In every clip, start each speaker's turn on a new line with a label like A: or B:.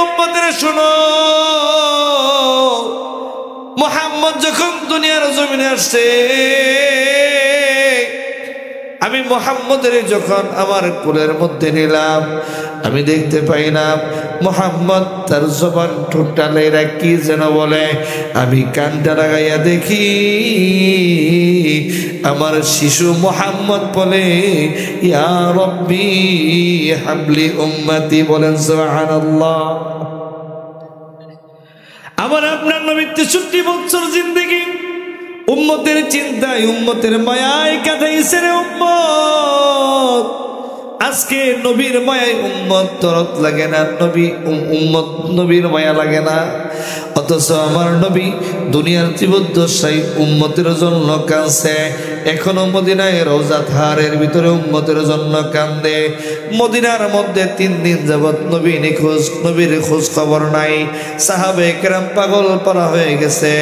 A: উম্মতেরা শোনো, মুহাম্মদ যখন দুনিয়ার জমিনে আসছে, আমি মুহাম্মদের যখন আমার কোলের মধ্যে নিলাম, আমি দেখতে পাইলাম মুহাম্মদ তার জবান ঠোঁটটা লেরা কি যেন বলে। আমি কানটা লাগাইয়া দেখি আমার শিশু মুহাম্মদ বলে, ইয়া রব্বি হাবলি উম্মতি। বলেন সুবহানাল্লাহ। আমার আপনার নবী 63 বছর জিন্দেগি উম্মতের চিন্তায়, উম্মতের মায়ায় কাটাইছে রে উম্মত। আজকে নবীর মায়ায় উম্মত তরত লাগে না, উম্মত নবীর মায়া লাগে না। অথচ আমার নবী দুনিয়ার জীবদ্দশায় উম্মতের জন্য কাঁদছে। এখনো মদিনায় রওজা তাহারের ভিতরে উম্মতের জন্য কান্দে। মদিনার মধ্যে 3 দিন যাবত নবী নিখোঁজ, নবীর খোঁজ খবর নাই। সাহাবে কেরাম পাগল পারা হয়ে গেছে।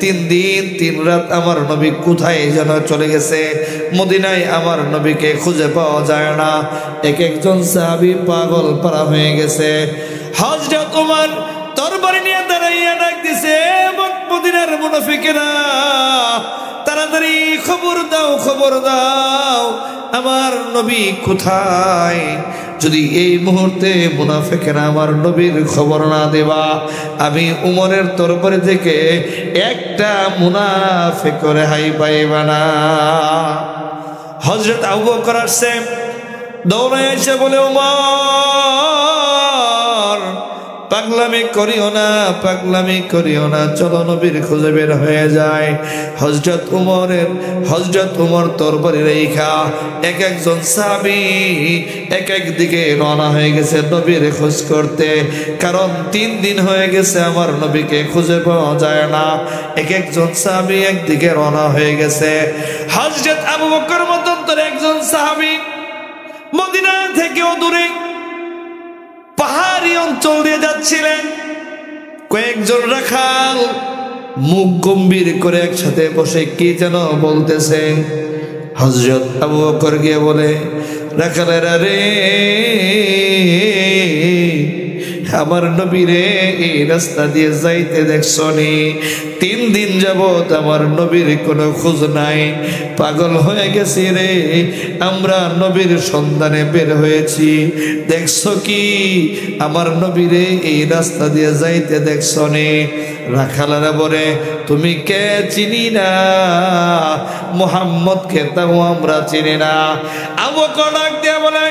A: 3 দিন 3 রাত আমার নবী কোথায় যেন চলে গেছে। মদিনায় আমার নবীকে খুঁজে পাওয়া যায় না। একজন সাহাবী পাগল পারা হয়ে গেছে। হযরত ওমর তরবারি নিয়ে দাঁড়াইয়া ডাক দিছে, মদিনার মুনাফিকেরা তাড়াতাড়ি খবর দাও, খবর দাও আমার নবী কোথায়। যদি এই মুহূর্তে মুনাফিকেরা আমার নবীর খবর না দেবা, আমি উমরের তরবারি থেকে একটা মুনাফিক রেহাই পাইবা না। হযরত আবু বকর আসছে, দৌড়ায় এসে বলে, উমর পাগলামি করিও না, পাগলামি করিও না, চলো নবীর খুঁজে বের হয়ে যায়। হযরত উমর তরবারি রেখা একজন সাহাবী এক দিকে রওনা হয়ে গেছে নবীর খোঁজ করতে। কারণ 3 দিন হয়ে গেছে আমার নবীকে খুঁজে পাওয়া যায় না। একজন সাহাবী একদিকে রওনা হয়ে গেছে। হযরত আবু বকর মতন একজন সাহাবী মদিনা থেকেও দূরে পাহাড়ি অঞ্চল দিয়ে যাচ্ছিলেন। কয়েকজন রাখাল মুখ গম্ভীর করে একসাথে বসে কি যেন বলতেছে। হযরত আবু বকর গিয়ে বলে, রাখালেরা রে, আমার নবীরে এই রাস্তা দিয়ে যাইতে দেখছনি? 3 দিন যাবত আমার নবীর কোনো খোঁজ নাই। পাগল হয়ে গেছি রে, আমরা নবীর সন্ধানে বের হয়েছি। দেখছো কি আমার নবীরে এই রাস্তা দিয়ে যাইতে দেখছনি? রাখালেরা বলে, তুমি কে চিনি না, মুহাম্মদকে তাও আমরা চিনি না। আবু বকর ডাক দিয়ে বলে,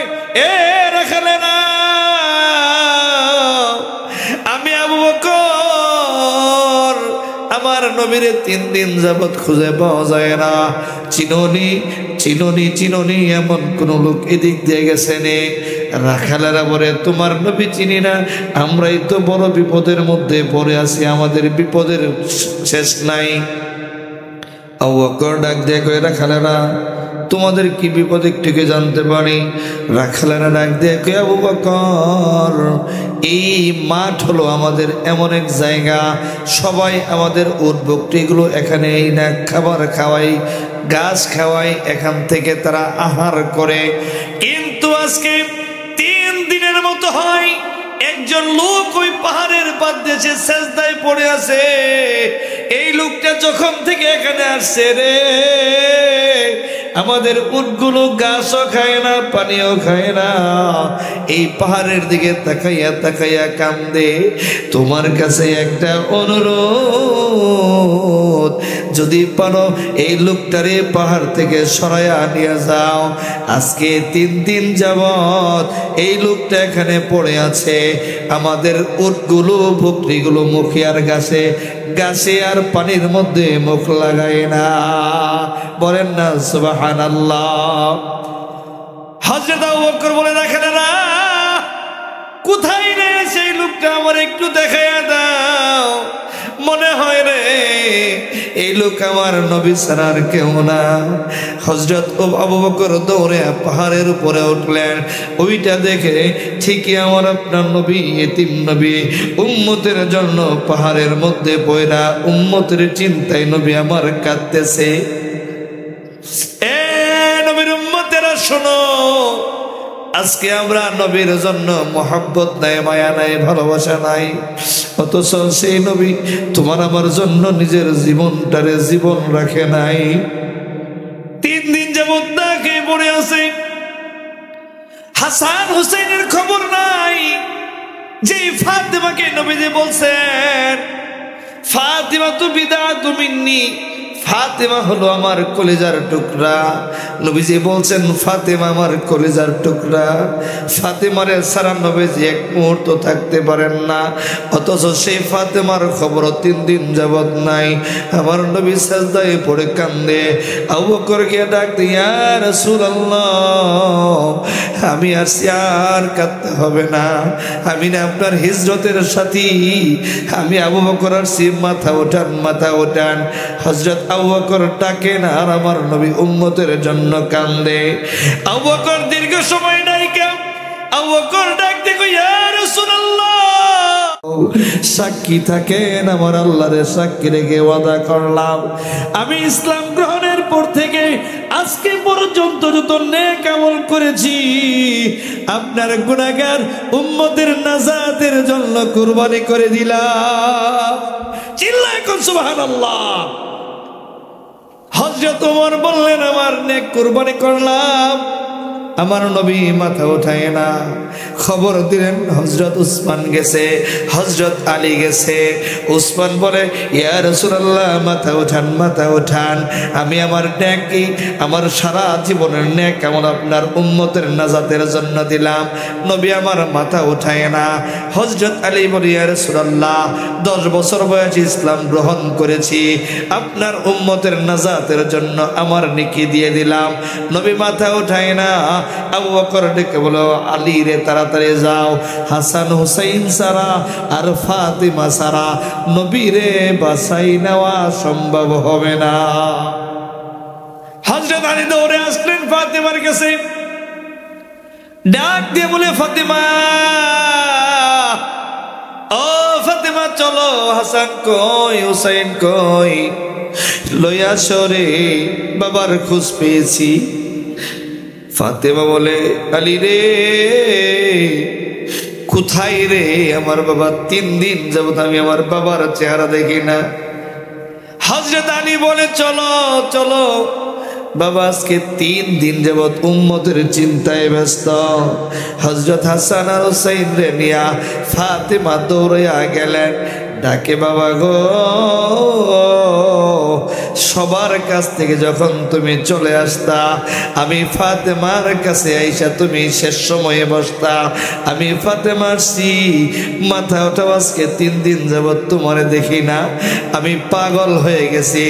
A: এ রাখালেরা, আমি আবু বকর, আমার নবীরে 3 দিন যাবত খুঁজে পাওয়া যায় না। চিনোনি এমন কোন লোক এদিক দিয়ে গেছে নে? রাখালেরা বলে, তোমার নবী চিনি না, আমরাই তো বড় বিপদের মধ্যে পড়ে আছি, আমাদের বিপদের শেষ নাই। আবু বকর ডাক দিয়ে কয়, রাখালেরা তোমাদের কি বিপদ একটুকে জানতে পারি? রাখালেরা ডাক দিয়ে কয়, আবু বকর, এই মাঠ হলো আমাদের এমন এক জায়গা, সবাই আমাদের উট বকরিগুলো এখানে এই না খাবার খাওয়াই, গাছ খাওয়াই, এখান থেকে তারা আহার করে। কিন্তু আজকে 3 দিনের মতো হয় একজন লোক ওই পাহাড়ের পাদ দেশে সেজদায় পড়ে আছে। এই লোকটা যখন থেকে এখানে আসছে রে, আমাদের উটগুলো গাছও খায় না, পানিও খায় না, এই পাহাড়ের দিকে তাকাইয়া তাকাইয়া কান্দে। তোমার কাছে একটা অনুরোধ, যদি পারো এই লোকটারে পাহাড় থেকে সরাইয়া নিয়ে যাও। আজকে 3 দিন যাবত এই লোকটা এখানে পড়ে আছে, আমাদের উটগুলো বকরিগুলো মুখিয়ার গাছে আর পানির মধ্যে মুখ লাগায় না। বলেন না সুবহানাল্লাহ। হযরত আবু বকর বলে, রাখালেরা কোথায় রে সেই লোকটা, আমার একটু দেখাইয়া দাও। মনে হয় রে এই লোক আমার নবী ছাড়ার কেউ না। হযরত আবু বকর দৌড়ে পাহাড়ের উপরে উঠলেন। ওইটা দেখে ঠিকই আমার আপনার নবী, এতিম নবী, উম্মতের জন্য পাহাড়ের মধ্যে পয়রা উম্মতের চিন্তায় নবী আমার কাঁদতেছে। এ নবীর উম্মতেরা শোনো, আজকে আমরা নবীর জন্য মোহাব্বত নাই, মায়া নাই, ভালোবাসা নাই, অথচ সেই নবী তোমার আমার জন্য নিজের জীবনটারে জীবন রাখে নাই। 3 দিন যাবত না খেয়ে পড়ে আছে। হাসান হুসাইনের খবর নাই। যে ফাতেমাকে নবীজি বলছেন ফাতিমা তু বিদাতু মিন্নি, ফাতেমা হলো আমার কলিজার টুকরা। নবীজি বলছেন ফাতেমা আমার কলিজার টুকরা। ফাতেমারে সারা নবীজি এক মুহূর্ত থাকতে পারেন না, অথচ সেই ফাতেমার খবর 3 দিন যাবত নাই। আমার নবী সাজদায় পড়ে কান্দে। আবু বকর গিয়ে ডাক দিয়ে, ইয়া রাসূলুল্লাহ, আমি আসছি, আর কাঁদতে হবে না, আমি না আপনার হিজরতের সাথী, আমি আবু বকর আসছি, মাথা ওঠান, মাথা ওঠান। হযরত আবু বকর ডাকেন আর আমার নবী উম্মতের জন্য কান্দে। আবু বকর দীর্ঘ সময় নাই কেউ, আবু বকর ডাক দেখো, ইয়া রাসূলুল্লাহ, সাক্ষী থাকেন, আমার আল্লাহরে সাক্ষী রেখে ওয়াদা করলাম আমি ইসলাম গ্রহণের পর থেকে আজকে পর্যন্ত যত নেক আমল করেছি আপনার গুনাহগার উম্মতের নাজাতের জন্য কুরবানি করে দিলাম। চিল্লায় কোন সুবহানাল্লাহ। হযরত ওমর বললেন, আমার নেক কুরবানি করলাম। আমার নবী মাথা উঠায় না। খবর দিলেন হযরত উসমান গেছে, হযরত আলী গেছে। উসমান বলে, ইয়া রাসূলুল্লাহ, মাথা উঠান, মাথা উঠান, আমি আমার নেকি, আমার সারা জীবনের নেক আমল আপনার উম্মতের নাজাতের জন্য দিলাম। নবী আমার মাথা উঠায় না। হযরত আলী বলে, ইয়া রাসূলুল্লাহ, 10 বছর বয়সে ইসলাম গ্রহণ করেছি, আপনার উম্মতের নাজাতের জন্য আমার নেকি দিয়ে দিলাম। নবী মাথা উঠায় না। আবু বকর ডেকে বলো, আলী রে তাড়াতাড়ি যাও, হাসান হুসাইন সারা আর ফাতিমা সারা নবী রে বাঁচাই নেওয়া সম্ভব হবে না। হযরত আলী দৌড়ে আসলেন ফাতিমার কাছে, ডাক দিয়ে বলে, ফাতিমা, ও ফাতিমা, চলো, হাসান কই, হুসাইন কই, লইয়া সরে, বাবার খোঁজ পেয়েছি। ফাতেমা বলে, আলী রে, কোথায় রে আমার বাবা? 3 দিন যাবত আমি আমার বাবার চেহারা দেখি না। হযরত আলী বলে, চলো চলো, বাবা আজকে 3 দিন যাবত উম্মতের চিন্তায় ব্যস্ত। হযরত হাসান আর হুসাইন রে নিয়া ফাতেমা দৌড়াইয়া গেলেন। ডাকে, বাবা গো, সবার কাছ থেকে যখন তুমি চলে আসতা, আমি ফাতেমার কাছে আইসা তুমি শেষ সময়ে বসতা, আমি ফাতেমা আসছি, মাথা ওঠাও, আজকে 3 দিন যাবত তোমারে দেখি না, আমি পাগল হয়ে গেছি,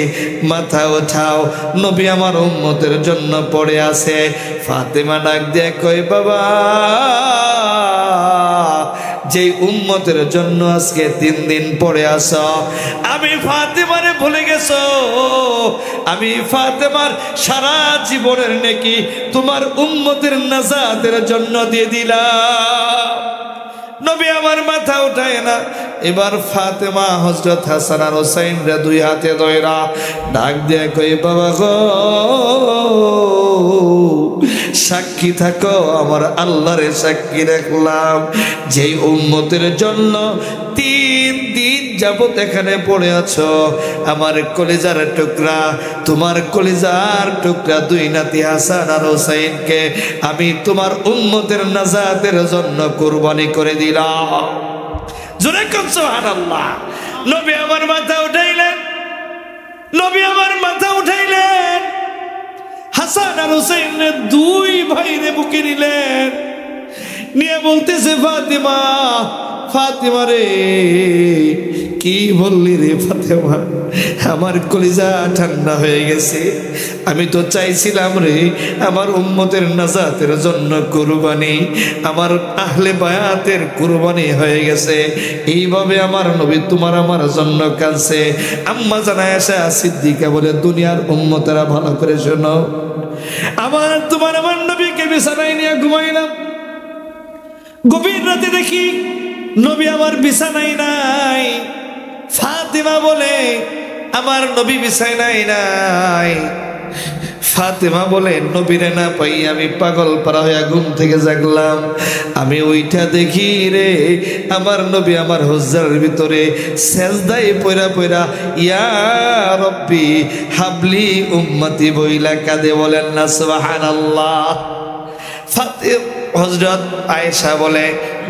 A: মাথা ওঠাও, নবী আমার উম্মতের জন্য পড়ে আছে। ফাতেমা ডাক দিয়ে কই, বাবা, যে উম্মতের জন্য আজকে 3 দিন পড়ে আসো, আমি ফাতেমারে ভুলে গেছো? আমি ফাতেমার সারা জীবনের নেকি তোমার উম্মতের নাজাতের জন্য দিয়ে দিলাম। নবী আমার মাথা উঠায় না। এবার ফাতেমা হযরত হাসান আর হুসাইন রে 2 হাতে ধইরা ডাক দিয়ে কই, বাবা গো, সাক্ষী থাকো, আমার আল্লাহরে সাক্ষী রাখলাম, যেই উম্মতের জন্য 3 দিন যাবত এখানে পড়ে আছো, আমার কলিজার টুকরা, তোমার কলিজার টুকরা 2 নাতি হাসান আর হুসাইনকে আমি তোমার উম্মতের নাজাতের জন্য কুরবানি করে দিলাম। জোরে কোন সুবহানাল্লাহ। নবী আমার মাথা উঠাইলেন, নবী আমার মাথা উঠাইলেন। হাসান আর হুসাইনের 2 ভাইরে বুকে নিলেন, নিয়ে বলতেছে, ফাতিমা, ফাতিমা রে, কি বললি রে ফাতেমা? আমার কলিজা ঠান্ডা হয়ে গেছে। আমি তো চাইছিলাম রে আমার উম্মতের নাজাতের জন্য কুরবানি, আমার আহলে বায়াতের কুরবানি হয়ে গেছে। এইভাবে আমার নবী তোমার আমার জন্য কাঁদছে। আম্মা জানা আয়েশা সিদ্দিকা বলে, দুনিয়ার উম্মতেরা ভালো করে শোনো, আমার তোমার আমার নবীকে বিছানায় নিয়ে ঘুমাইলাম। গভীর রাতে দেখি নবী আমার বিছানায় নাই। ফাতিমা বলে, আমার নবী বিছানায় নাই। ফাতেমা বলে নবীরে না পাই আমি পাগল পারা হইয়া ঘুম থেকে জাগলাম, আমি ওইটা দেখি রে আমার নবী আমার হুজরার ভিতরে সেজদায় পয়রা পয়রা ইয়া রব্বি হাবলি উম্মতি বইলা কাঁদে, বলেন না সুবহানাল্লাহ। হযরত আয়েশা বলে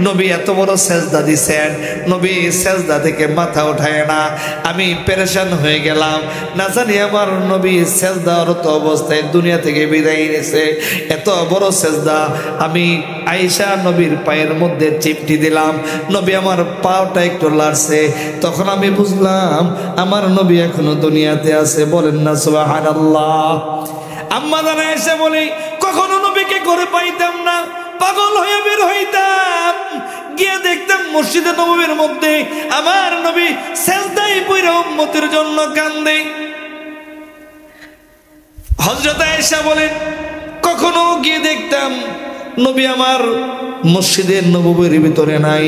A: নবী এত বড় সেজদা দিছেন, নবী সেজদা থেকে মাথা উঠায় না, আমি পেরেশান হয়ে গেলাম, না জানি আমার নবী সেজদারত অবস্থায় দুনিয়া থেকে বিদায় নিয়েছে। এত বড় সেজদা আমি আয়েশা নবীর পায়ের মধ্যে চিপটি দিলাম, নবী আমার পাটা একটু লাড়ছে, তখন আমি বুঝলাম আমার নবী এখনো দুনিয়াতে আছে, বলেন না সুবহানাল্লাহ। আম্মা জানা এসে বলি কখনো নবীকে ঘরে পাইতাম না, পাগল হয়ে বের হইতাম, গিয়ে দেখতাম মসজিদে নববীর মধ্যে আমার নবী সেজদায় পড়ে উম্মতের জন্য কান্দে। হযরত আয়েশা বলেন কখনো গিয়ে দেখতাম নবী আমার মসজিদে নববীর ভিতরে নাই,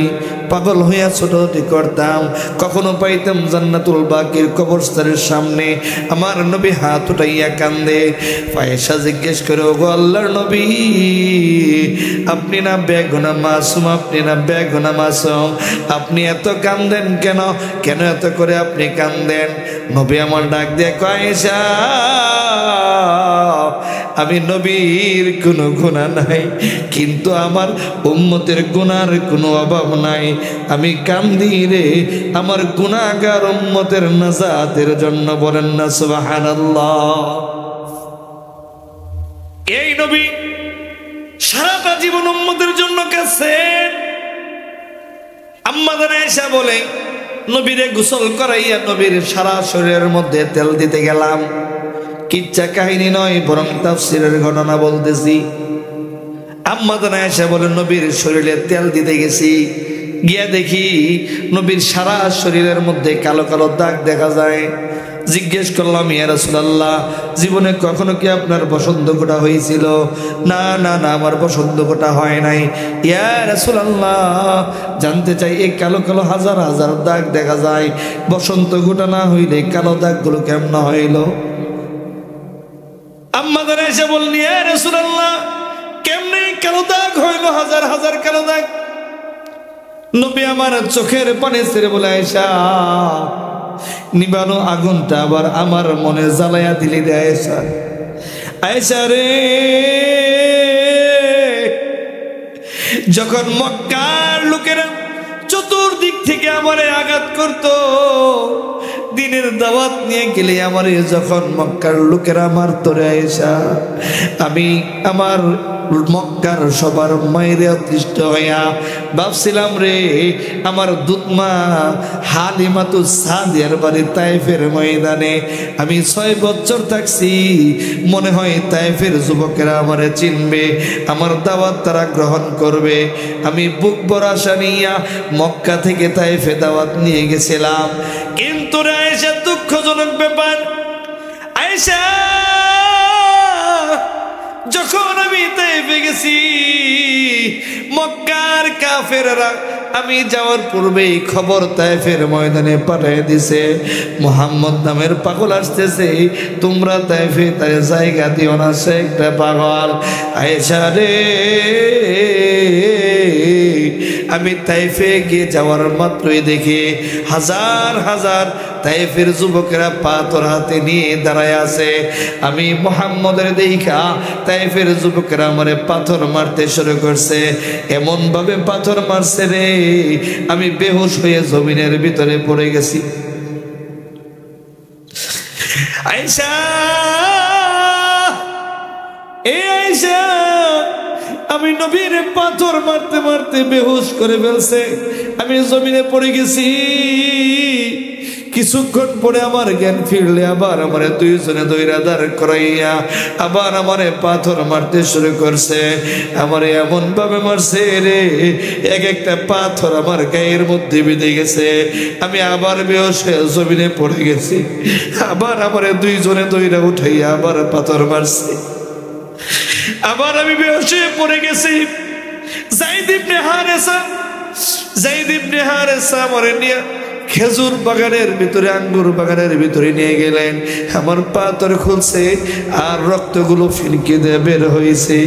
A: পাগল হইয়া ছোটাছুটি করতাম, কখনো পাইতাম জান্নাতুল বাকির কবরস্থানের সামনে আমার নবী হাত উঠাইয়া কান্দে। আয়েশা জিজ্ঞেস করে ওগো আল্লাহর নবী আপনি না বেগুনা মাসুম, আপনি না বেগুনা মাসুম, আপনি এত কান্দেন কেন, কেন এত করে আপনি কান্দেন? নবী আমার ডাক দিয়ে কয় আয়েশা আমি নবীর কোনো গুনাহ নাই, কিন্তু আমার উম্মতের গুনার কোনো অভাব নাই, আমি কান্দি রে আমার গুনাহগার উম্মতের নাজাতের জন্য, বলেন না সুবহানাল্লাহ। এই নবী সারাটা জীবন উম্মতের জন্য কাঁদছেন। আম্মা জানা আয়েশা বলে নবীরে গোসল করাইয়া নবীর সারা শরীরের মধ্যে তেল দিতে গেলাম, কিচ্ছা কাহিনী নয় বরং তাফসীরের ঘটনা বলতেছি। আম্মা জানা আয়েশা বলেন নবীর শরীরে তেল দিতে গেছি, গিয়া দেখি নবীর সারা শরীরের মধ্যে কালো কালো দাগ দেখা যায়। জিজ্ঞেস করলাম ইয়া রাসূলুল্লাহ জীবনে কখনো কি আপনার বসন্ত গোটা হয়েছিল? না না না আমার বসন্ত গোটা হয় নাই। ইয়া রাসূলুল্লাহ জানতে চাই এই কালো কালো হাজার হাজার দাগ দেখা যায়, বসন্ত গোটা না হইলে কালো দাগগুলো কেমন হইল? আম্মা জানা এসে বললেন ইয়া রাসূলুল্লাহ কেমনে কালো দাগ হইল, হাজার হাজার কালো দাগ? নবী আমার চোখের পানি ছেড়ে বলে আয়েশা নিবানো আগুনটা আবার আমার মনে জ্বালাইয়া দিলি রে আয়েশা। আয়েশা রে যখন মক্কার লোকেরা চতুর্দিক থেকে আমারে আঘাত করত, দিনের দাওয়াত নিয়ে গেলে আমারে যখন মক্কার লোকেরা মারত রে আয়েশা, আমি আমার মক্কার সবার মায়ের অতিষ্ঠ হইয়া ভাবছিলাম রে আমার দুধমা হালিমাতুস সাদিয়ার বাড়ি তায়েফের ময়দানে আমি 6 বছর থাকছি, মনে হয় তায়েফের যুবকেরা আমারে চিনবে, আমার দাওয়াত তারা গ্রহণ করবে। আমি বুক ভরা আশা নিয়া মক্কা থেকে তায়েফে দাওয়াত নিয়ে গেছিলাম, কিন্তু রে আয়েশা দুঃখজনক ব্যাপার, আয়েশা যখন আমি তায়েফে গেছি মক্কার কাফেররা আমি যাওয়ার পূর্বেই খবর তায়েফের ময়দানে পাঠিয়ে দিছে মুহাম্মদ নামের পাগল আসতেছে, তোমরা তায়েফে তার জায়গা দিও না, সে একটা পাগল। আয়েশা রে আমি তায়েফে গিয়ে যাওয়ার মাত্রই দেখি হাজার হাজার তায়েফের যুবকেরা পাথর হাতে নিয়ে দাঁড়ায় আছে। আমি মুহাম্মদের দেখা তায়েফের যুবকেরা আমারে পাথর মারতে শুরু করছে, এমন ভাবে পাথর মারছে রে আমি বেহুশ হয়ে জমিনের ভিতরে পড়ে গেছি। আয়েশা এ আয়েশা আমি নবীর পাথর মারতে মারতে বেহুশ করে ফেলছে, আমি জমিনে পড়ে গেছি। কিছুক্ষণ পরে আমার জ্ঞান ফিরলে আবার আমারে দুইজনে দইরা দাঁড় করাইয়া আবার আমারে পাথর মারতে শুরু করছে। আমারে এমন ভাবে মারছে রে এক একটা পাথর আমার গায়ের মধ্যে বিঁধে গেছে, আমি আবার বেহুশ হয়ে জমিনে পড়ে গেছি। আবার আমারে দুইজনে দইরা উঠাইয়া আবার পাথর মারছে, আবার আমি বেহুশ হয়ে পড়ে গেছি। যায়েদ ইবনে হারেসা আমারে নিয়ে খেজুর বাগানের ভিতরে, আঙ্গুর বাগানের ভিতরে নিয়ে গেলেন। আমার পা তোর খুলছে আর রক্তগুলো ফিনকে দিয়ে বের হয়েছে।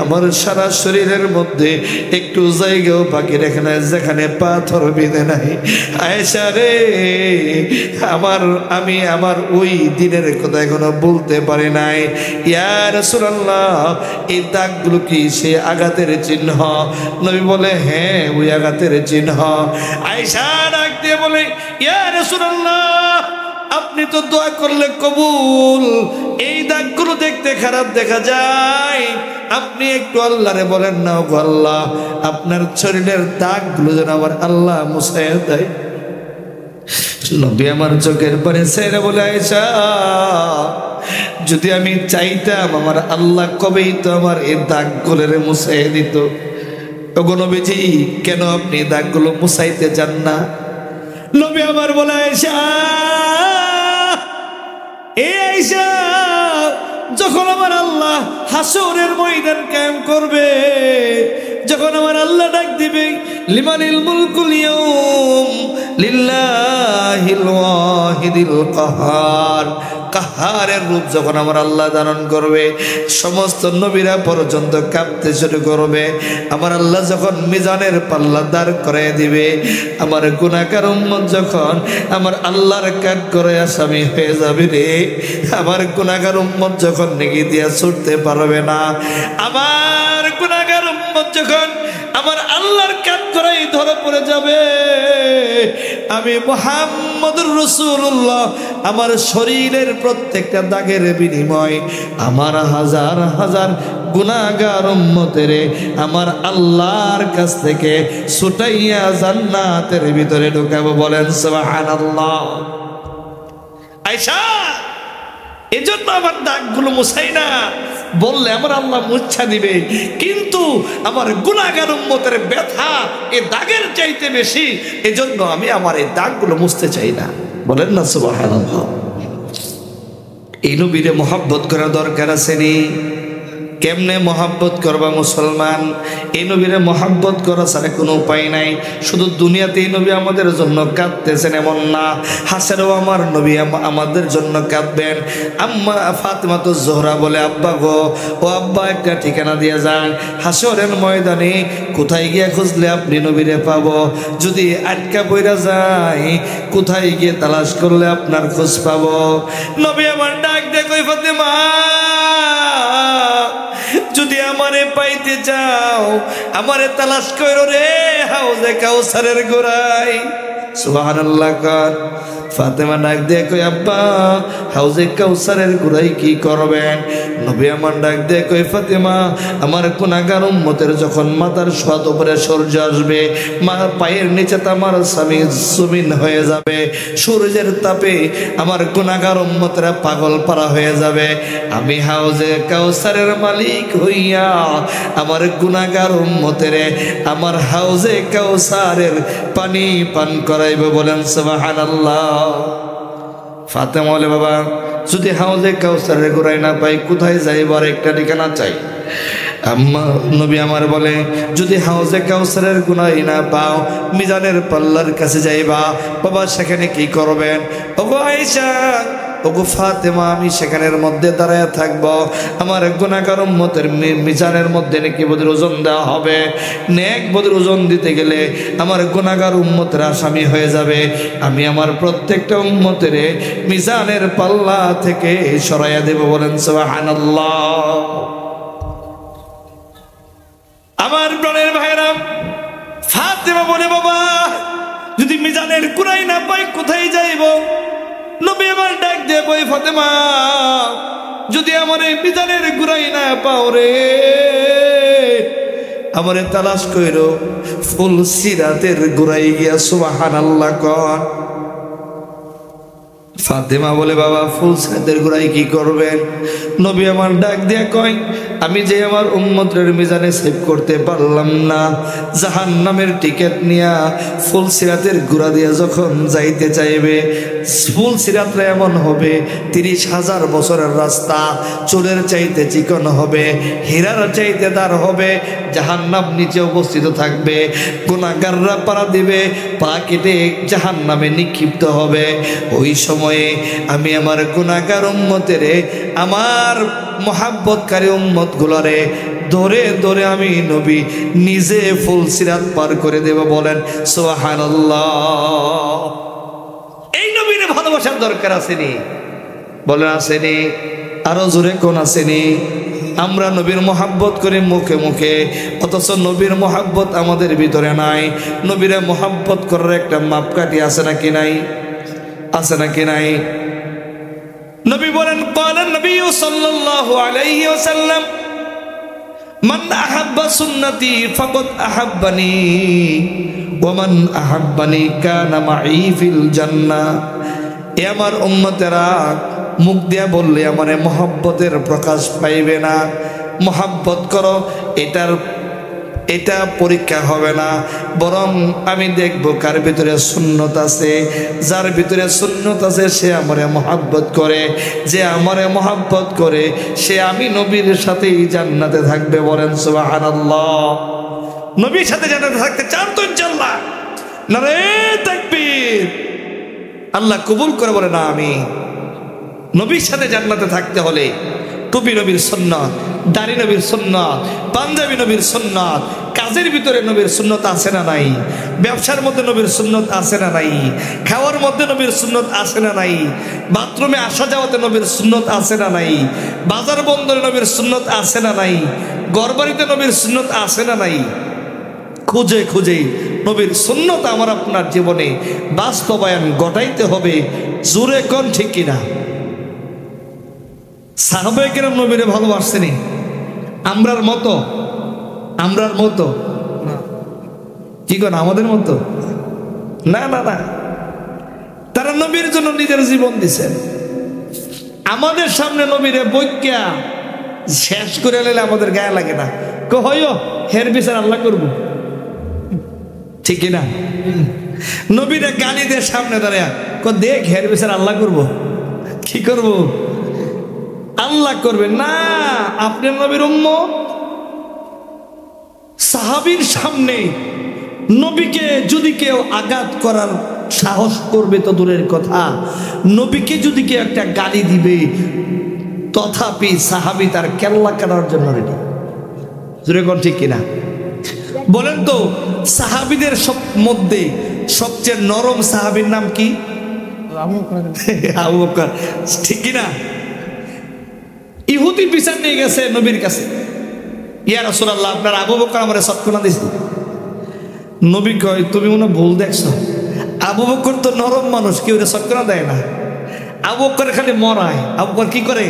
A: আমার সারা শরীরের মধ্যে একটু জায়গাও বাকি রেখে নাই যেখানে পাথর বেঁধে নাই। আয়েশা রে, আমি আমার ওই দিনের কথা এখনো বলতে পারি নাই। ইয়া রাসূলুল্লাহ, এই দাগগুলো কি সে আঘাতের চিহ্ন? নবী বলে হ্যাঁ, ওই আঘাতের চিহ্ন। আয়েশা ডাক দিয়ে বলে, ইয়া রাসূলুল্লাহ, আপনি তো দোয়া করলে কবুল, এই দাগগুলো দেখতে খারাপ দেখা যায়, আপনি একটু আল্লাহরে বলেন না, গো আল্লাহ, আপনার শরীরের দাগগুলো যেন আমার আল্লাহ মুছাইয়া দেয়। নবী আমার চোখের পানি ছেড়ে বলে, আয়েশা, যদি আমি চাইতাম আমার আল্লাহ কবেই তো আমার এই দাগগুলো মুছাইয়া দিত। ওগো নবীজি, কেন আপনি দাগগুলো মুছাইতে চান না? নবী আমার বলে, আয়েশা, আয়েশা, যখন আমার আল্লাহ হাসরের ময়দান কায়েম করবে, যখন আমার আল্লাহ ডাক দিবে, লিমানিল মুলকুল ইয়াউম লিল্লাহিল ওয়াহিদিল কাহার, কাহারের রূপ যখন আমার আল্লাহ ধারণ করবে, সমস্ত নবীরা পর্যন্ত কাঁপতে শুরু করবে। আমার আল্লাহ যখন মিজানের পাল্লা দাঁড় করে দিবে, আমার গুনাহগার উম্মত যখন আমার আল্লাহর কাঠ করে আসামি হয়ে যাবে রে, আমার গুনাহগার উম্মত যখন নেকি দিয়া ছুটতে পারবে না, আমার গুনাহগার উম্মত যখন আমার আল্লাহর কাঠ করাই ধরে পড়ে যাবে, আমি মুহাম্মদুর রাসূলুল্লাহ আমার শরীরের প্রত্যেকটা দাগের বিনিময় আমার হাজার হাজার গুনাহগার উম্মতের আমার আল্লাহর কাছ থেকে ছুটাইয়া জান্নাতের ভিতরে ঢুকাবো। বলেন সুবহানাল্লাহ। আয়েশা, এজন্য আমার দাগগুলো মুছাই না, বললে আমার আল্লাহ মুছা দিবে, কিন্তু আমার গুনাহগার উম্মতের ব্যথা এ দাগের চাইতে বেশি, এজন্য আমি আমার এই দাগগুলো মুছতে চাই না। বলেন না সুবহানাল্লাহ। এই নবীরে মহব্বত করার দরকার আছে নি? কেমনে মহব্বত করবা মুসলমান? এই নবীরে মহব্বত করা ছাড়া কোনো উপায় নাই। শুধু দুনিয়াতে এই নবী আমাদের জন্য কাঁদতেছেন এমন না, হাসরেও আমার নবী আমাদের জন্য কাঁদবেন। আম্মা ফাতেমা তো জোহরা বলে, আব্বা গো, ও আব্বা, একটা ঠিকানা দিয়ে যান, হাসরের ময়দানে কোথায় গিয়ে খুঁজলে আপনি নবীরে পাবো? যদি আটকা পইরা যায়, কোথায় গিয়ে তালাশ করলে আপনার খোঁজ পাবো? নবী আমার ডাক দিয়ে কই, ফাতেমা, যদি আমারে পাইতে চাও, আমারে তালাশ করো রে হাউজে কাউসারের গোড়ায়। সুবহানাল্লাহ। কার ফাতেমা ডাক দিয়ে কই, আব্বা, হাউজে কাউসারের গোড়ায় কি করবেন? নবী আমার ডাক দিয়ে কই, ফাতেমা, আমার গুনাহগার উম্মতের যখন মাথার সোয়াদ উপরে সূর্য আসবে, পায়ের নিচে আমার স্বামী জমিন হয়ে যাবে, সূর্যের তাপে আমার গুনাহগার উম্মতেরা পাগল পারা হয়ে যাবে, আমি হাউজে কাউসারের মালিক হইয়া আমার গুনাহগার উম্মতের আমার হাউজে কাউসারের পানি পান করাইব। বলেন সুবহানাল্লাহ। ফাতেমা বলে, বাবা, যদি হাউজে কাউসারের গোড়ায় না পাই, কোথায় যাইবার একটা ঠিকানা চাই। আম্মা নবী আমার বলে, যদি হাউজে কাউসারের গুনাই না পাও, মিজানের পাল্লার কাছে যাইবা। বাবা, সেখানে কি করবেন? ওগো আয়েশা, ওগো ফাতেমা, আমি সেখানের মধ্যে দাঁড়ায় থাকবো। আমার গুনাহগার উম্মতের মিজানের মধ্যে নাকি বদের ওজন দেওয়া হবে। নেক বদের ওজন দিতে গেলে আমার গুনাহগার উম্মতের আসামি হয়ে যাবে। আমি আমার প্রত্যেকটা উম্মতের মিজানের পাল্লা থেকে সরাইয়া দেব। বলেন সুবহানাল্লাহ। আমার প্রাণের ভাইরা, ফাতেমা বলে, বাবা, যদি মিজানের কুড়াই না পাই, কোথায় যাইব? নবী আমার ডাক দিয়ে কই, ফাতেমা, যদি আমার এই মিজানের কুড়াই না পাও রে, আমারে তালাশ কইরো ফুল সিরাতের গুড়াই গিয়া। সুবহানাল্লাহ। কর ফাতেমা বলে, বাবা ফুলসিরাতের গোড়ায় কি করবেন? নবী আমার ডাক দিয়া কয়, আমি যে আমার উম্মতের মিজানে সেভ করতে পারলাম না, জাহান্নামের টিকিট নিয়া ফুলসিরাতের গোড়া দিয়া যখন যাইতে চাইবে, ফুলসিরাতটা এমন হবে 30,000 বছরের রাস্তা, চুলের চাইতে চিকন হবে, হীরার চাইতে দার হবে, জাহান্নাম নিচে অবস্থিত থাকবে, গুনাহগাররা পাড়া দিবে, পা কেটে জাহান্নামে নিক্ষিপ্ত হবে। ওই সময়ে আমি আমার গুনাহগার উম্মতের, আমার মহাব্বতকারী উম্মত গুলারে ধরে ধরে আমি নবী নিজে ফুলসিরাত পার করে দেব। বলেন সুবহানাল্লাহ। এই নবীর ভালোবাসার দরকার আসেনি? বলেন আসেনি? আরো জোরে কোন আসেনি? আমরা নবীর মোহাব্বত করি মুখে মুখে, অথচ নবীর মোহাব্বত আমাদের ভিতরে নাই। নবীরে মোহাব্বত করার একটা মাপকাঠি আছে নাকি নাই? আছে নাকি নাই? নবী বলেন, ক্বালা নবী সাল্লাল্লাহু আলাইহি ওয়াসাল্লাম, মান আহাব্বা সুন্নতি ফাকাদ আহাব্বানি ওয়া মান আহাব্বানি কানা মাই ফিল জান্নাহ। এ আমার উম্মতেরা, মুখ দিয়া বললে আমারে মহব্বতের প্রকাশ পাইবে না। মহব্বত করো, এটা পরীক্ষা হবে না, বরং আমি দেখব কার ভিতরে সুন্নত আছে। যার ভিতরে সুন্নত আছে সে আমারে মহব্বত করে, যে আমারে মহব্বত করে সে আমি নবীর সাথেই জান্নাতে থাকবে। বলেন সুবহানাল্লাহ। নবীর সাথে জান্নাতে থাকতে চান তো ইনশাআল্লাহ? নারে তাকবীর। আল্লাহ কবুল করে বলে না আমি। নবীর সাথে জান্নাতে থাকতে হলে টুপি নবীর সুন্নাত, দাড়ি নবীর সুন্নাত, পাঞ্জাবি নবীর সুন্নাত, কাজের ভিতরে নবীর সুন্নত আছে না নাই? ব্যবসার মধ্যে নবীর সুন্নত আছে না নাই? খাওয়ার মধ্যে নবীর সুন্নত আছে না নাই? বাথরুমে আসা যাওয়াতে নবীর সুন্নত আছে না নাই? বাজার বন্দরে নবীর সুন্নত আছে না নাই? ঘরবাড়িতে নবীর সুন্নত আছে না নাই? খুঁজে খুঁজে নবীর সুন্নত আমার আপনার জীবনে বাস্তবায়ন ঘটাইতে হবে। জোরে কোন ঠিক কিনা? সাহাবায়ে কেরাম নবীরে ভালোবাসছেন আমরার মতো কি কোন? আমাদের মতো না না না। তারা নবীর জন্য নিজের জীবন দিছেন। আমাদের সামনে নবীরে বৈক্যা শেষ করে এলে আমাদের গায়ে লাগে না। কইও হের বিচার আল্লাহ করব, ঠিক কিনা? নবীরে গালি দিয়ে সামনে দাঁড়ায় দেখ হের বিচার আল্লাহ করব। কি করব? আল্লাহ করবে না। আপনি নবীর উম্মত। সাহাবীর সামনে নবীকে যদি কেউ আঘাত করার সাহস করবে তো দূরের কথা, নবীকে যদি কেউ একটা গালি দিবে, তথাপি সাহাবী তার কেল্লা কাটার জন্য রেডি। জোরে কোন ঠিক কিনা? বলেন তো, সাহাবীদের মধ্যে সবচেয়ে নরম সাহাবীর নাম কি? আবু বকর, ঠিক কিনা? ইহুদি বিচার নিয়ে গেছে নবীর কাছে, ইয়া রাসূলুল্লাহ আপনার আবু বকর আমারে সৎকনা দিয়েছে। নবী কয়, তুমি মনে ভুল দেখছো, আবু বকর তো নরম মানুষ, কেউ সৎকনা দেয় না। আবু বকর খালি মরায়। আবু বকর কি করে?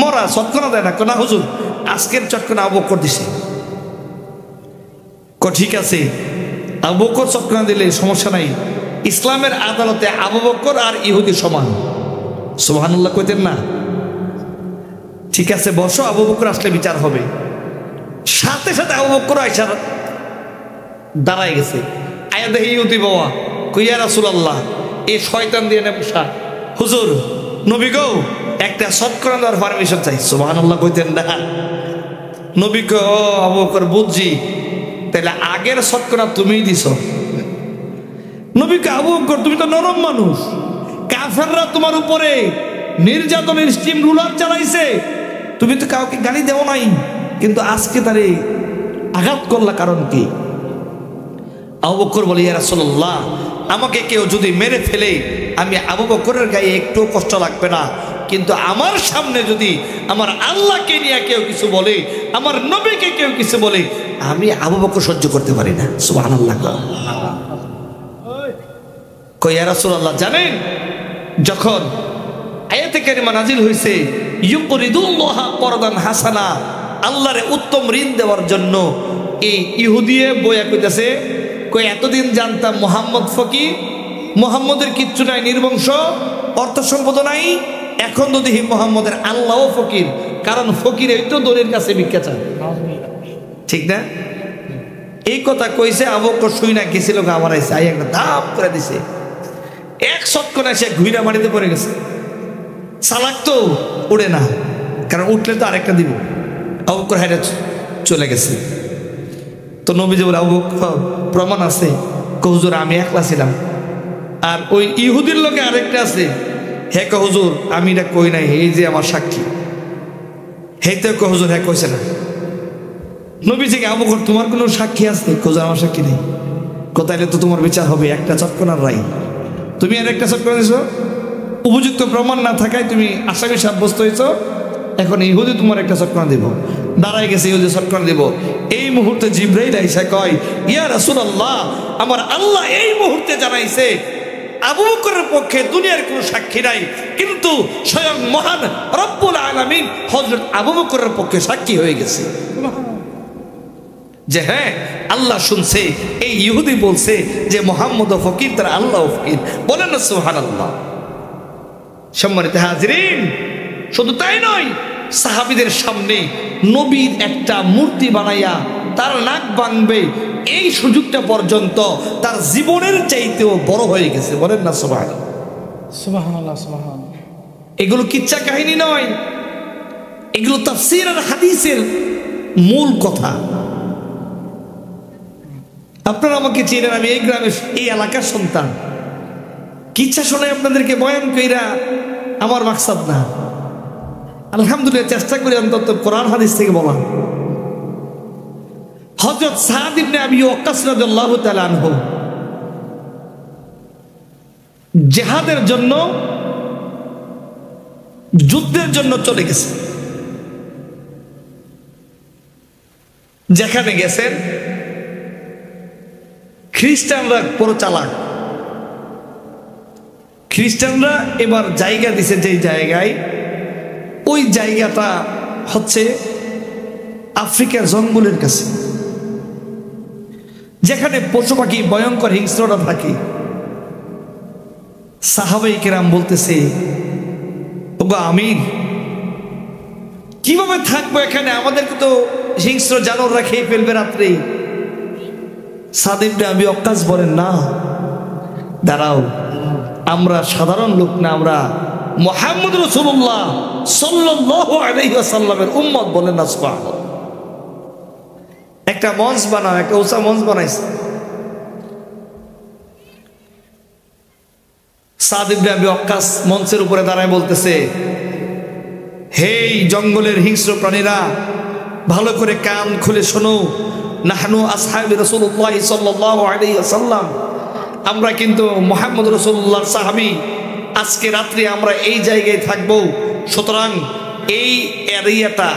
A: মরা, সৎকনা দেয় না। না হুজুর, আজকের চটকনা আবু বকর দিছে। ঠিক আছে, আবু বকর সৎকনা দিলে সমস্যা নাই। ইসলামের আদালতে আবু বকর আর ইহুদি সমান। সুবহানাল্লাহ কইতেন না? ঠিক আছে, বসো, আবু বকর আসলে বিচার হবে। সাথে সাথে আবু বকর আয়েশা দাঁড়ায় গেছে। আয়া দেখে ইহুদি বাবা, কইয়া রাসূলুল্লাহ এই শয়তান দিয়ে নে বসা। হুজুর, নবী গো একটা সৎকরা দেওয়ার পারমিশন চাই। সুবহানাল্লাহ কইতেন না? নবী কো, আবু বকর বুঝছি, তাহলে আগের সৎকরা তুমিই দিছো। নবী কো, আবু বকর তুমি তো নরম মানুষ, কাফেররা তোমার উপরে নির্যাতনের স্টিম রুলার চালাইছে, তুমি তো কাউকে গালি দেও নাই, কিন্তু আজকে তারে আঘাত করলা, কারণ কি? আবু বকর বলে, ইয়া রাসূলুল্লাহ আমাকে কেউ যদি মেরে ফেলে আমি আবু বকরের গায়ে একটু কষ্ট লাগবে না, কিন্তু আমার সামনে যদি আমার আল্লাহকে নিয়ে কেউ কিছু বলে, আমার নবীকে কেউ কিছু বলে, আমি আবু বকর সহ্য করতে পারি না। সুবহানাল্লাহ। কই ইয়া রাসূলুল্লাহ জানেন, যখন আয়াতে কারিমা নাজিল হয়েছে ইউকরিদুল্লাহ করদান হাসানা, আল্লাহরে উত্তম ঋণ দেওয়ার জন্য, এই ইহুদিয়ে বইয়া কইতেছে, কই এতদিন জানতাম মোহাম্মদ ফকির, মোহাম্মদের কিচ্ছু নাই, নির্বংশ, অর্থ সম্পদ নাই, এখন তো দেখি মোহাম্মদের আল্লাহও ফকির, কারণ ফকির এই তো দলের কাছে ভিক্ষা চান, ঠিক না? এই কথা কইছে, আবু বকর শুই না গেছিল, আমার আইসে আই একটা দাম করে দিছে, এক সৎকনা সে ঘুইরা মাটিতে পড়ে গেছে। চালাক তো উড়ে না, কারণ উঠলে তো আরেকটা দিব। আবু বকর হাইরা চলে গেছে। তো নবীজি বলে, আবু বকর প্রমাণ আছে? হুজুর আমি একলা ছিলাম, আর ওই ইহুদির লোকে আরেকটা আছে। হে হুজুর আমি এটা কই নাই, এই যে আমার সাক্ষী। হে তো হুজুর হ্যাঁ কইছে না। নবীজিকে, আবু বকর তোমার কোনো সাক্ষী আছে? হুজুর আমার সাক্ষী নেই। কোথায় তো তোমার বিচার হবে একটা চটকনার রায়, তুমি আর একটা চটকনা দিছো, উপযুক্ত প্রমাণ না থাকায় তুমি আসামি সাব্যস্ত হয়েছ, এখন ইহুদি তোমার একটা চটকনা দিব। দাঁড়ায় গেছে ইহুদি চটকনা দিব। এই মুহূর্তে জিবরাইল আইসা কয়, ইয়া রাসূলুল্লাহ, আমার আল্লাহ এই মুহূর্তে জানাইছে আবু বকরের পক্ষে দুনিয়ার কোনো সাক্ষী নাই, কিন্তু স্বয়ং মহান রব্বুল আলামিন হযরত আবু বকরের পক্ষে সাক্ষী হয়ে গেছে যে হ্যাঁ আল্লাহ শুনছে। এই ইহুদি বলছে যে মুহাম্মদ ফকির, তার আল্লাহ ফকির। বলেন না সুবহানাল্লাহ। সম্মানিত হাজিরিন, শুধু তাই নয়, সাহাবীদের সামনে নবীর একটা মূর্তি বানাইয়া তার নাক ভাঙবে, এই সুযোগটা পর্যন্ত তার জীবনের চাইতেও বড় হয়ে গেছে। বলেন না সুবহানাল্লাহ।
B: সুবহানাল্লাহ সুবহানাল্লাহ।
A: এগুলো কিচ্ছা কাহিনী নয়, এগুলো তাফসীর আর হাদিসের মূল কথা। আপনারা আমাকে চেনেন, আমি এই গ্রামের এই এলাকার সন্তান। কিচ্ছা শোনে আপনাদেরকে বয়ান কইরা আমার মাকসাদ না। আলহামদুলিল্লাহ চেষ্টা করি অন্তত কোরআন হাদিস থেকে বলা। হযরত সাদ ইবনে আবি ওয়াক্কাস রাদিয়াল্লাহু তাআলা আনহু জিহাদের জন্য, যুদ্ধের জন্য চলে গেছে। যেখানে গেছেন খ্রিস্টানরা বড় চালাক। খ্রিস্টানরা এবার জায়গা দিছে, যে জায়গায়, ওই জায়গাটা হচ্ছে আফ্রিকার জঙ্গলের কাছে, যেখানে পশু পাখি ভয়ঙ্কর হিংস্রতা থাকে। সাহাবায়ে কেরাম বলতেছে, ওগো আমির, কিভাবে থাকবো এখানে? আমাদেরকে তো হিংস্র জানোয়াররা খেয়ে ফেলবে রাত্রে। সাদ ইবনে আবি ওয়াক্কাস বলেন, না দাঁড়াও, আমরা সাধারণ লোক না, আমরা মুহাম্মদ রাসূলুল্লাহ সাল্লাল্লাহু আলাইহি ওয়াসাল্লামের উম্মত। বলেন না সুবহানাল্লাহ। একটা মঞ্চ বানাও, একটা উঁচা মঞ্চ বানাইছে। সাদ ইবনে আবি ওয়াক্কাস মঞ্চের উপরে দাঁড়ায় বলতেছে, হে জঙ্গলের হিংস্র প্রাণীরা, ভালো করে কান খুলে শোনো, নাহনু আসহাবি রাসূলুল্লাহ সাল্লাল্লাহু আলাইহি ওয়াসাল্লাম, আমরা কিন্তু মুহাম্মদ রাসূলুল্লাহর সাহাবী। আজকে রাত্রে আমরা এই জায়গায় থাকবো, সুতরাং এই এরিয়াটা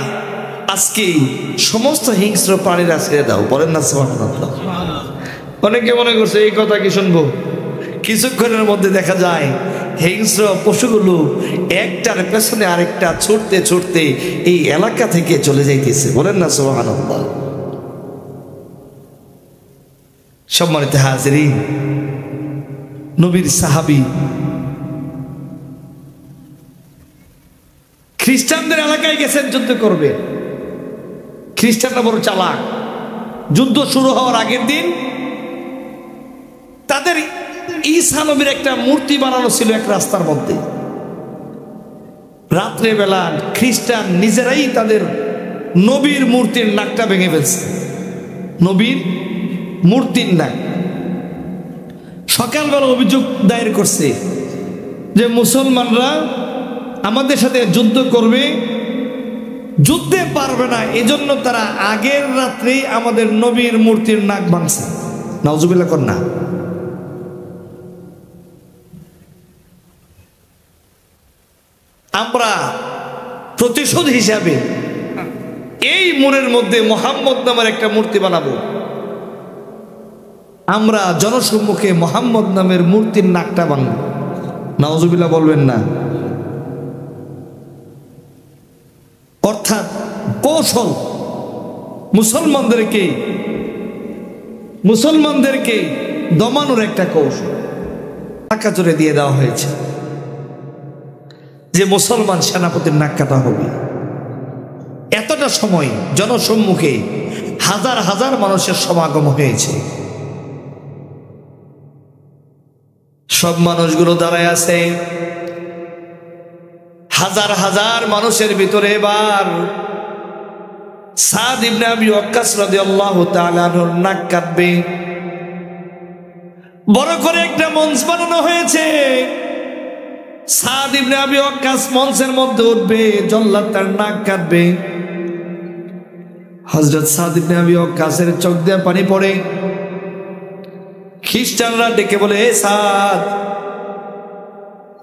A: আজকে সমস্ত হিংস্র প্রাণীরা ছেড়ে দাও। বলেন না সুবহানাল্লাহ। অনেকে মনে করছে এই কথা কি শুনবো, কিছুক্ষণের মধ্যে দেখা যায় হিংস্র পশুগুলো একটার পেছনে আরেকটা ছুটতে ছুটতে এই এলাকা থেকে চলে যাইতেছে। বলেন না সুবহানাল্লাহ। সম্মানিত হাজিরিন, নবীর সাহাবী খ্রিস্টানদের এলাকায় গেছেন যুদ্ধ করবে। খ্রিস্টানরা বড় চালাক। যুদ্ধ শুরু হওয়ার আগের দিন তাদের ঈসা নবীর একটা মূর্তি বানানো ছিল এক রাস্তার মধ্যে। রাত্রে বেলা খ্রিস্টান নিজেরাই তাদের নবীর মূর্তির নাকটা ভেঙে ফেলছে। নবীর মূর্তির নাক। সকালবেলা অভিযোগ দায়ের করছে যে মুসলমানরা আমাদের সাথে যুদ্ধ করবে, যুদ্ধে পারবে না, এজন্য তারা আগের রাত্রেই আমাদের নবীর মূর্তির নাক ভাঙছে। নাউজুবিল্লাহ কর না। আমরা প্রতিশোধ হিসাবে এই মোড়ের মধ্যে মুহাম্মদ নামের একটা মূর্তি বানাবো। আমরা জনসম্মুখে মুহাম্মদ নামের মূর্তির নাকটা ভাঙব। নাউজুবিল্লাহ বলবেন না। অর্থাৎ কৌশল মুসলমানদেরকে দমানোর একটা কৌশল টাকা জোরে দিয়ে দেওয়া হয়েছে। যে মুসলমান সেনাপতির নাক কাটা হবে। এতটা সময় জনসম্মুখে হাজার হাজার মানুষের সমাগম হয়েছে। সব মানুষগুলো দাঁড়ায় আছে। হাজার হাজার মানুষের ভিতরে এবার সাদ ইবনে আবি ওয়াক্কাস রাদিয়াল্লাহু তাআলা আনহুর নাক কাটবে। বড় করে একটা মঞ্চ বানানো হয়েছে। সাদ ইবনে আবি ওয়াক্কাস মঞ্চের মধ্যে উঠবে, জল্লাদ তার নাক কাটবে। হযরত সাদ ইবনে আবি ওয়াক্কাসের চোখ দিয়ে পানি পড়ে। খ্রিস্টানরা ডেকে বলে, হে সাদ,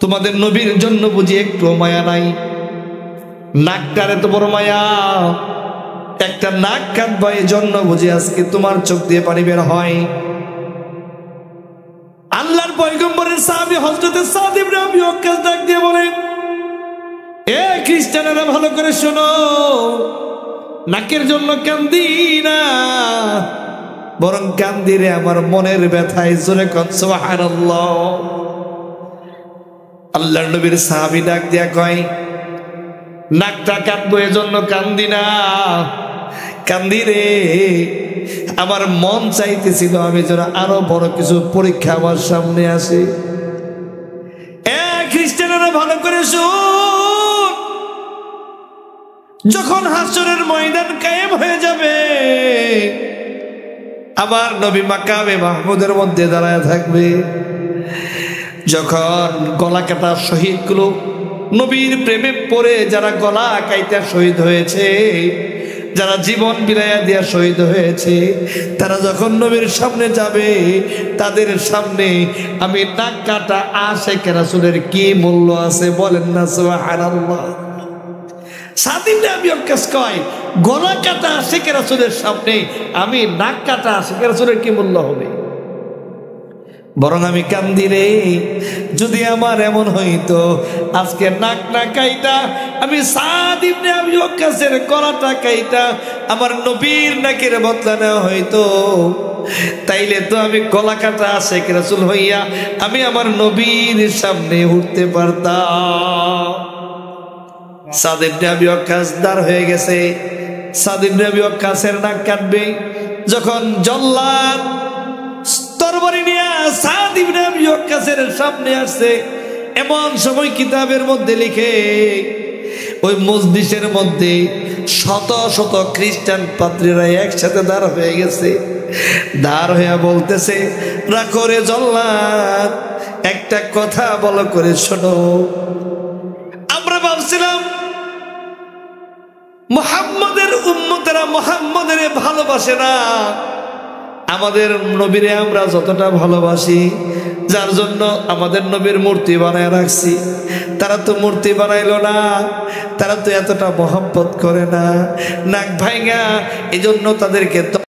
A: তোমাদের নবীর জন্য বুঝি একটু মায়া নাই? নাকটার এত বড় মায়া, একটা নাক কাটবা এই জন্য বুঝি আজকে তোমার চোখ দিয়ে পানি বের হয়? আল্লাহর পয়গম্বরের সাহাবী হযরত সাদ ইবনে আবি ওয়াক্কাস ডাক দিয়ে বলে, এ খ্রিস্টানেরা ভালো করে শোনো, নাকের জন্য কান্দি না, বরং কান্দি রে আমার মনের ব্যথায়। জোরে কোন সুবহানাল্লাহ। আল্লাহর নবীর সাহাবী ডাক দিয়া কয়, নাকটা কাটবো এজন্য কান্দি না, কান্দি রে আমার মন চাইতেছিল আমি যেন আরো বড় কিছু পরীক্ষা আমার সামনে আসে। এ খ্রিস্টানেরা ভালো করে শুন, যখন হাসরের ময়দান কায়েম হয়ে যাবে, আমার নবী মাকামে মাহমুদের মধ্যে দাঁড়ায় থাকবে। যখন গলা কাটা শহীদগুলো, নবীর প্রেমে পড়ে যারা গলা কাইটা শহীদ হয়েছে, যারা জীবন বিলাইয়া দিয়া শহীদ হয়েছে, তারা যখন নবীর সামনে যাবে, তাদের সামনে আমি নাক কাটা আশিকে রাসূলের কি মূল্য আছে বলেন না সুবহানাল্লাহ। সাদ ইবনে আবি ওয়াক্কাস কয়, গলা কাটা আশিকে রাসূলের সামনে আমি নাক কাটা আশিকে রাসূলের কি মূল্য হবে? বরং আমি কান্দি রে, যদি আমার এমন হইতো আজকে নাক না কাইটা আমি সাদ ইবনে আবি ওয়াক্কাসের গলাটা কাইটা আমার নবীর নাকের বদলা নেওয়া হইতো, তাইলে তো আমি গলা কাটা আশিকে রাসূল হইয়া আমি আমার নবীর সামনে উঠতে পারতাম। সাদ ইবনে আবি ওয়াক্কাস দাঁড় হয়ে গেছে। সাদ ইবনে আবি ওয়াক্কাসের নাক কাটবে। যখন জল্লাদ তরবারি নিয়ে সাদ ইবনে আবি ওয়াক্কাসের সামনে আসছে, এমন সময় কিতাবের মধ্যে লিখে, ওই মজলিসের মধ্যে শত শত খ্রিস্টান পাদ্রীরা একসাথে দাঁড় হয়ে গেছে। দাঁড় হয়ে বলতেছে, রাখো রে জল্লাদ, একটা কথা বলো করে শোনো। আমরা ভাবছিলাম মুহাম্মাদের উম্মতেরা মুহাম্মাদের ভালোবাসে না, আমাদের নবীরে আমরা যতটা ভালোবাসি, যার জন্য আমাদের নবীর মূর্তি বানায় রাখছি। তারা তো মূর্তি বানাইলো না, তারা তো এতটা মহব্বত করে না, নাক ভাইঙ্গা এই জন্য তাদেরকে